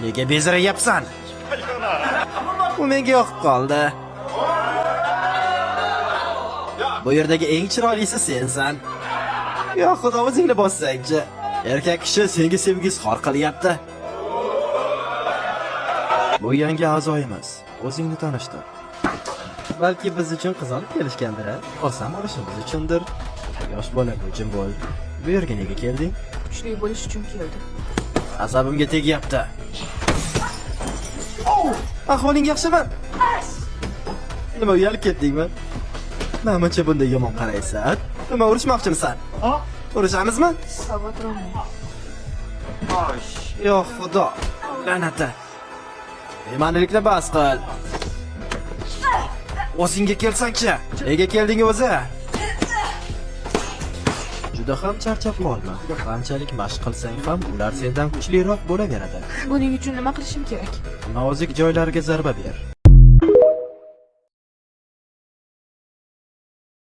Nega bezirayapsan? Bu menga yoqib qoldi. Bu yerdagi eng chiroylisi sensan. Yo, xudo o'zingni bossangchi. Erkak kishi senga sevgi izhor qilyapti. Bu yangi a'zoyimiz. O'zingni tanishtir. Balki biz uchun qiz olib kelishgandir, olsam olishimiz uchundir. Yosh bola jim bo'l. Bu yerga nega kelding? Kuchli bo'lish uchun keldim. Asabimga tegyapti. Ahvoling yaxshimi? Nima uyalib ketdingmi? Namuncha bunday yomon qaraysan? Nima urishmoqchimisan? Urishamizmi? Xavotir olmang. Yo xudo, la'nati. Bema'nilikni bas qil. O'zingga kelsang-chi. Nega kelding o'zi? Juda ham charchab qolma. Qanchalik mashq qilsang ham ular sendan kuchliroq bo'laveradi. Buning uchun nima qilishim kerak? Nozik joylariga zarba ber.